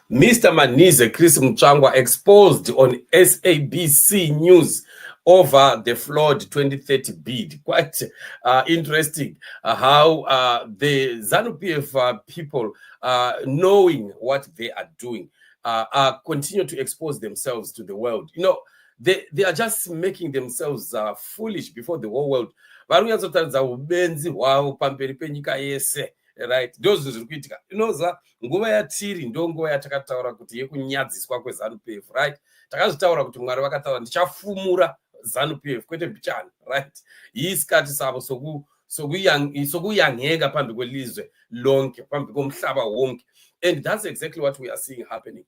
Mr. Manize Chris Mutsvangwa exposed on SABC News over the Flawed 2030 bid. Quite interesting how the ZANU-PF people, knowing what they are doing, continue to expose themselves to the world. You know, they are just making themselves foolish before the whole world. Right, those zviri kuitika inoza nguva yatiri ndo nguva yatakataura kuti yekunyadziswa kweZANU-PF, right? Takazvitaura kuti Mwari vakataura ndichafumura ZANU-PF kwete mbichana, right? Isikati savo sokuyangheka pambi kwelizwe lonke, pambi komhlaba wonke. And that's exactly what we are seeing happening.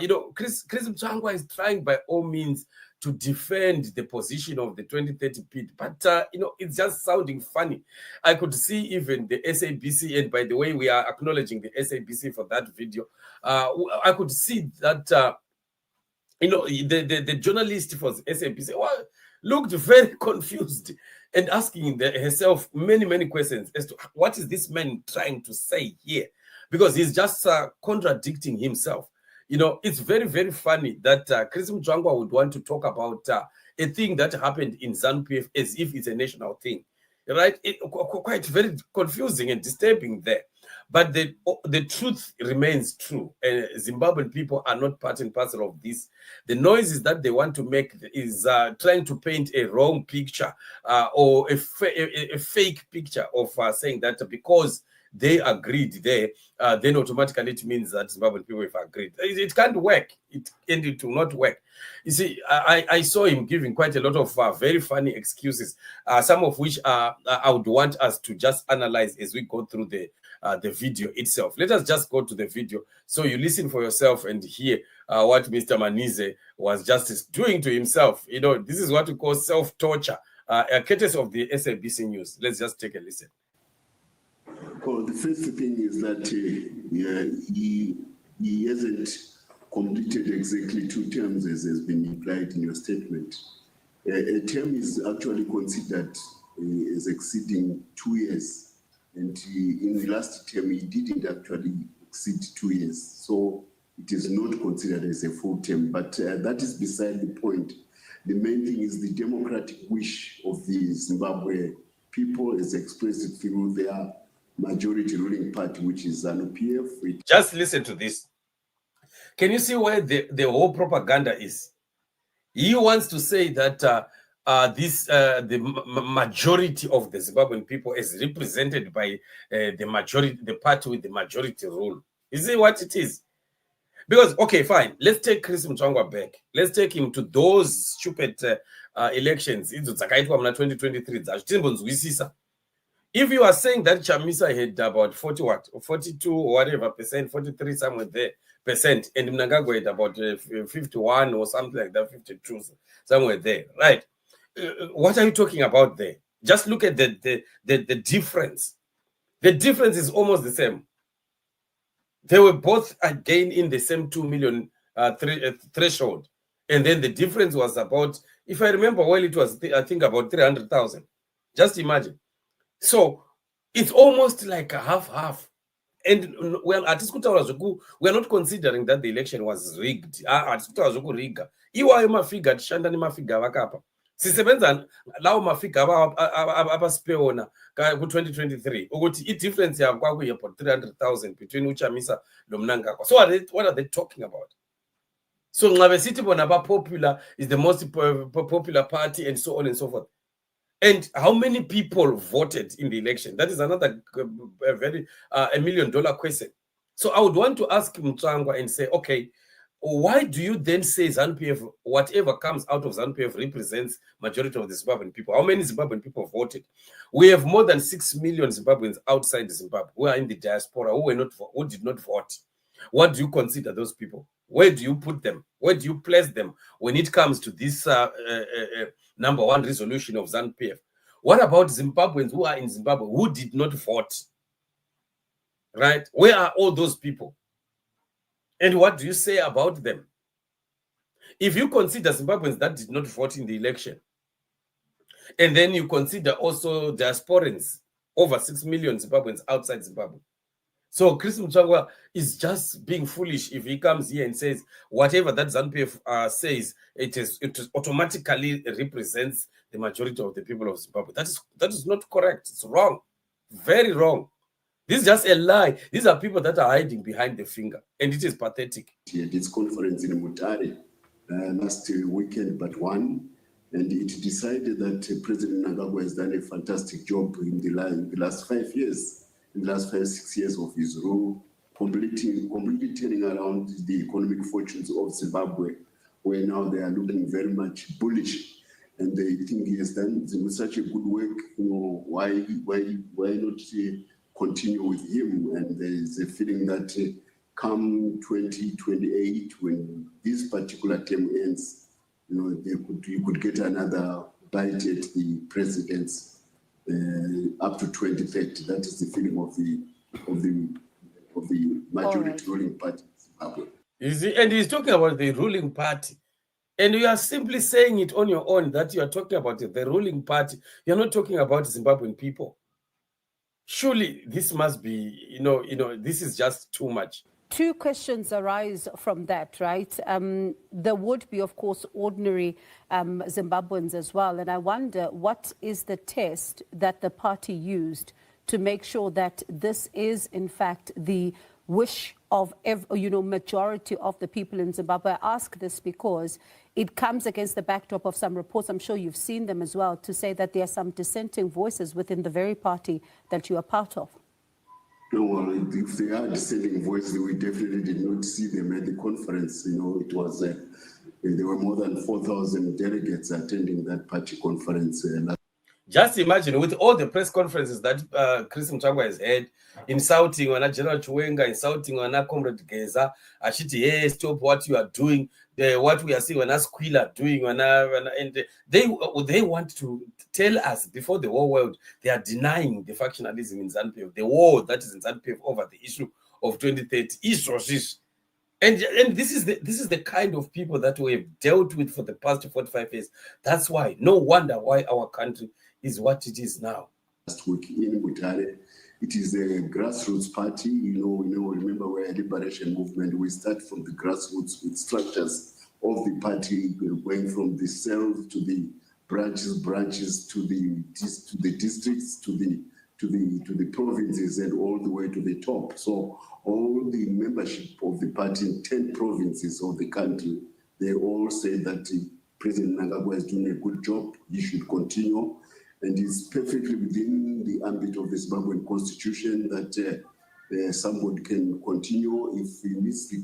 You know, Chris Mutsvangwa is trying by all means to defend the position of the 2030 bid, but you know, it's just sounding funny. I could see even the SABC, and by the way, we are acknowledging the SABC for that video. I could see that you know, the journalist for the SABC looked very confused and asking herself many questions as to what is this man trying to say here, because he's just contradicting himself. You know, it's very funny that Chris Mutsvangwa would want to talk about a thing that happened in ZANU-PF as if it's a national thing, right? Quite very confusing and disturbing there. But the truth remains true. Zimbabwean people are not part and parcel of this. The noises that they want to make is trying to paint a wrong picture or a fake picture of saying that because they agreed there, then automatically it means that Zimbabwean people have agreed. It can't work. It will not work. You see, I saw him giving quite a lot of very funny excuses, some of which I would want us to just analyze as we go through the video itself. Let us just go to the video so you listen for yourself and hear what Mr. Manize was just doing to himself. You know, this is what we call self-torture, a courtesy of the SABC News. Let's just take a listen. Well, the first thing is that he hasn't completed exactly 2 terms as has been implied in your statement. A term is actually considered as exceeding 2 years. And in the last term, he didn't actually exceed 2 years. So it is not considered as a full term. But that is beside the point. The main thing is the democratic wish of the Zimbabwe people is expressed through their majority ruling party, which is ZANU-PF. Just listen to this. Can you see where the whole propaganda is? He wants to say that the majority of the Zimbabwean people is represented by the party with the majority rule. You see what it is? Because, okay, fine, let's take Chris Mutsvangwa back. Let's take him to those stupid elections in 2023. If you are saying that Chamisa had about 42 or whatever percent, 43 somewhere there percent, and Mnangagwa had about 51 or something like that, 52 somewhere there, right? What are you talking about there? Just look at the difference. The difference is almost the same. They were both again in the same 2 million threshold, and then the difference was about, if I remember well, it was I think about 300,000. Just imagine. So it's almost like a half. And well, at we are not considering that the election was rigged. Iwayo mafiga tishandani mafiga vakapa. Sisebenza lawo mafiga abasipeona ku-2023 ukuthi i-difference yabo kwakuye about 300,000 between uChamisa noMnangagwa. So what are they talking about? So Nxabe sithi bona popular is the most popular party and so on and so forth. And how many people voted in the election? That is another very $1 million question. So I would want to ask Mutsvangwa and say, okay, why do you then say ZANU-PF, whatever comes out of ZANU-PF represents majority of the Zimbabwean people? How many Zimbabwean people voted? We have more than 6 million Zimbabweans outside Zimbabwe who are in the diaspora, who did not vote. What do you consider those people? Where do you put them? Where do you place them when it comes to this number 1 resolution of ZANU-PF? What about Zimbabweans who are in Zimbabwe who did not vote? Right? Where are all those people? And what do you say about them? If you consider Zimbabweans that did not vote in the election, and then you consider also diasporans, over 6 million Zimbabweans outside Zimbabwe. So Chris Mutsvangwa is just being foolish if he comes here and says whatever that ZANU-PF says, it automatically represents the majority of the people of Zimbabwe. That is not correct. It's wrong. Very wrong. This is just a lie. These are people that are hiding behind the finger, and it is pathetic. This conference in Mutare last weekend, but one, and it decided that President Mnangagwa has done a fantastic job in the last 5 years. In the last 5-6 years of his rule, completely turning around the economic fortunes of Zimbabwe, where now they are looking very much bullish, and they think he has done such a good work. Why not continue with him? And there is a feeling that come 2028, when this particular term ends, you could get another bite at the president's. Up to 2030. That is the feeling of the majority ruling party in Zimbabwe. And he's talking about the ruling party, and you are simply saying it on your own that you are talking about the ruling party. You're not talking about Zimbabwean people. Surely this must be, this is just too much. Two questions arise from that, right? There would be, of course, ordinary Zimbabweans as well. And I wonder, what is the test that the party used to make sure that this is, in fact, the wish of, majority of the people in Zimbabwe? I ask this because it comes against the backdrop of some reports, I'm sure you've seen them as well, to say that there are some dissenting voices within the very party that you are part of. No, well, if they are dissenting voices, we definitely did not see them at the conference. It was there were more than 4,000 delegates attending that party conference. Just imagine, with all the press conferences that Chris Mutsvangwa has had, insulting on General Chiwenga, insulting on Comrade Geza, Ashiti, hey, stop what you are doing, what we are seeing when Squeal are doing, and they want to tell us before the whole world they are denying the factionalism in ZANU-PF, the war that is in ZANU-PF over the issue of 2030. And this is the kind of people that we have dealt with for the past 45 years. That's why, no wonder why our country is what it is now. Last week in Mutare, it is a grassroots party. Remember, we're a liberation movement. We start from the grassroots with structures of the party, going from the cells to the branches to the districts, to the provinces, and all the way to the top. So all the membership of the party in 10 provinces of the country, they all say that President Mnangagwa is doing a good job. He should continue. And it's perfectly within the ambit of the Zimbabwean constitution that somebody can continue if he meets the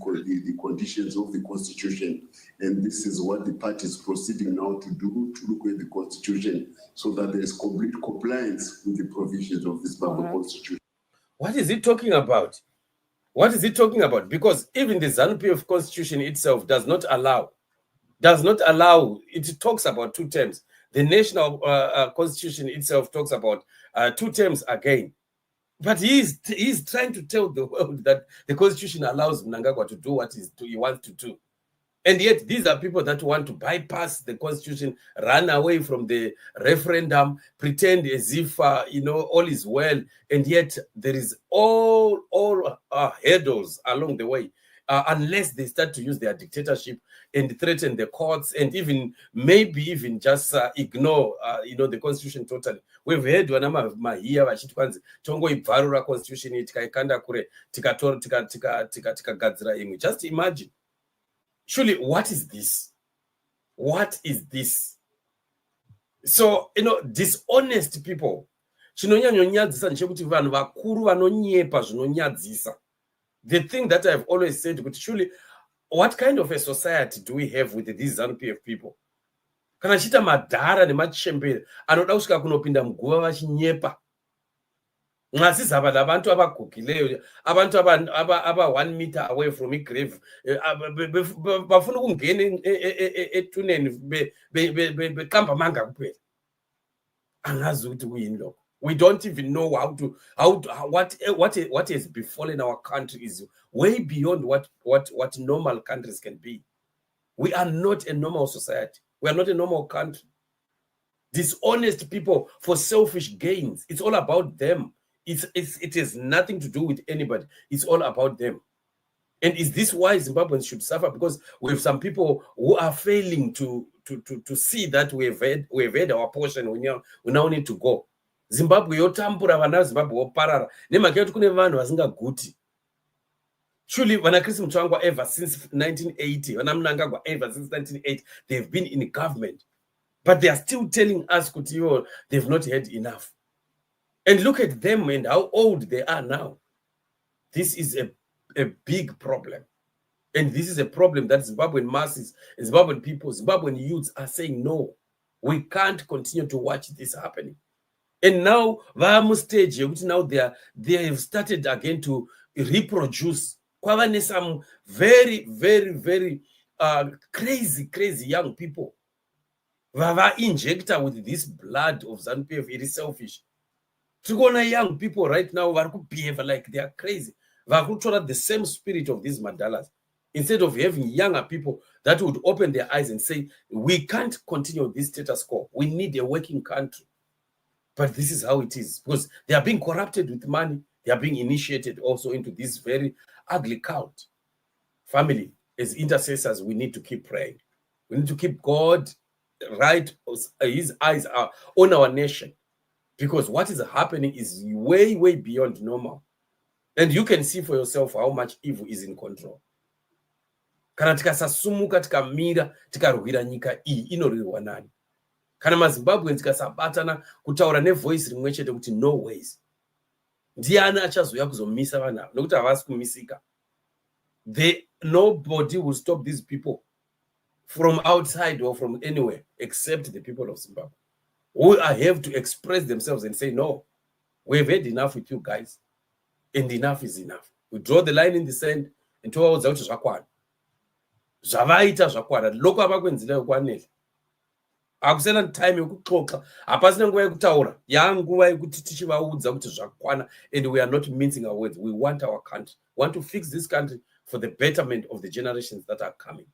conditions of the constitution. And this is what the party is proceeding now to do, to look at the constitution so that there is complete compliance with the provisions of the Zimbabwean constitution. What is he talking about? What is he talking about? Because even the ZANU-PF constitution itself does not allow, it talks about 2 terms. The national constitution itself talks about 2 terms again. But he's trying to tell the world that the constitution allows Mnangagwa to do what he wants to do. And yet these are people that want to bypass the constitution, run away from the referendum, pretend as if, all is well. And yet there is all hurdles along the way. Unless they start to use their dictatorship and threaten the courts and maybe even just ignore, the constitution totally. We've heard mahia vachiti kwanzi tongoibvarura constitution iyi tikaikanda kure tikagadzira imwe. Just imagine. Surely, what is this? What is this? So, dishonest people. Chinonyanyonyadzisa ndechekuti vanhu vakuru vanonyepa zvinonyadzisa. The thing that I've always said, but surely, what kind of a society do we have with these ZANU-PF people? Kana chita madhara nemachembere anoda kusvika kunopinda muguva vachinyepa. Mwasi zava lavantu abagugileyo, abantu aba 1 meter away from grave, bafuna ukungena etuneni beqamba manga kuphela. Angazi ukuthi kuyini lokho. We don't even know what has befallen our country is way beyond what normal countries can be. We are not a normal society. We are not a normal country. Dishonest people for selfish gains. It's all about them. It has nothing to do with anybody. It's all about them. And is this why Zimbabweans should suffer? Because we have some people who are failing to see that we have had our portion. We now need to go. Zimbabwe yotambura vana Zimbabwe woparara. Nemhaka yekuti kune vanhu vasingaguti. Surely vana Chris Mutsvangwa ever since 1980, vana Mnangagwa ever since 1980, they've been in government. But they are still telling us that they've not had enough. And look at them and how old they are now. This is a big problem. And this is a problem that Zimbabwean masses, Zimbabwean people, Zimbabwean youths are saying, no, we can't continue to watch this happening. And now, now they have started again to reproduce. Some very, very, very crazy young people. Vava injector with this blood of ZANU-PF, it is selfish. To young people right now behave like they are crazy. The same spirit of these Mandalas. Instead of having younger people that would open their eyes and say, we can't continue this status quo. We need a working country. But this is how it is. Because they are being corrupted with money. They are being initiated also into this very ugly cult. Family, as intercessors, we need to keep praying. We need to keep God right, his eyes are on our nation, because what is happening is way, way beyond normal. And you can see for yourself how much evil is in control. Kana tikasasumuka tikamira tikarwira nyika iyi inorirwa nani? Kana maZimbabweans tikasabatana kutaura nevoice rimwe chete kuti no ways. Ndiani achazouya kuzomisa vanhu nokuti havasi kumisika. Nobody will stop these people from outside or from anywhere except the people of Zimbabwe, who have to express themselves and say, no, we've had enough with you guys, and enough is enough. We draw the line in the sand and towards out zvakwana. Zvavaita zvakwana. Loko avakwenzira yokwanela. Akusena time yokuxoxa. Hapasina nguva yekutaura. Yanguva yekuti tichivaudza kuti zvakwana, and we are not mincing our words. We want our country. We want to fix this country for the betterment of the generations that are coming.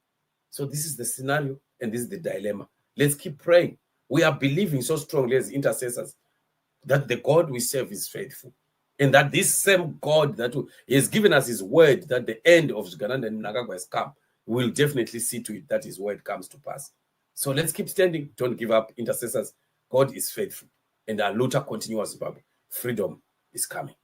So this is the scenario and this is the dilemma. Let's keep praying. We are believing so strongly as intercessors that the God we serve is faithful. And that this same God that he has given us his word that the end of Uganda and Mnangagwa has come, will definitely see to it that his word comes to pass. So let's keep standing. Don't give up, intercessors. God is faithful. And our Luther continues, Zimbabwe. Freedom is coming.